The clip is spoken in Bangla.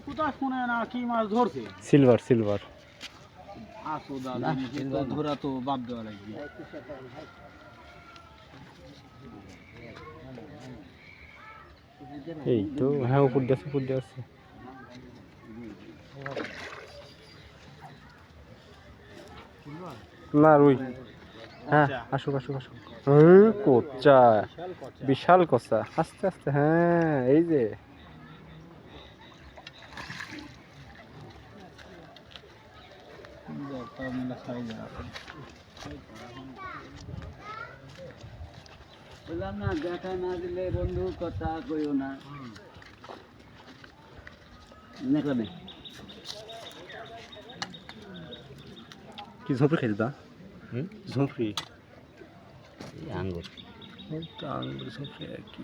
কোথায় শুনে না কি মাছ ধরছে? Silver silver. আসো দাদা, ধরা তো বাদ দেওয়া লাগবে। এই তো হ্যাঁ, উপর দিয়ে আছে, উপর দিয়ে আছে। না রুই। হ্যাঁ আসুক আসুক আসুক। কোচ্চা, বিশাল কোচ্চা। আস্তে আস্তে, হ্যাঁ এই যে বললাম না, দেখা না দিলে বন্ধু কথা কইও না। কি ঝোপড়ি খাইছে দা? ঝোপড়ি আঙ্গুর আঙ্গুর ঝোপড়ি আর কি।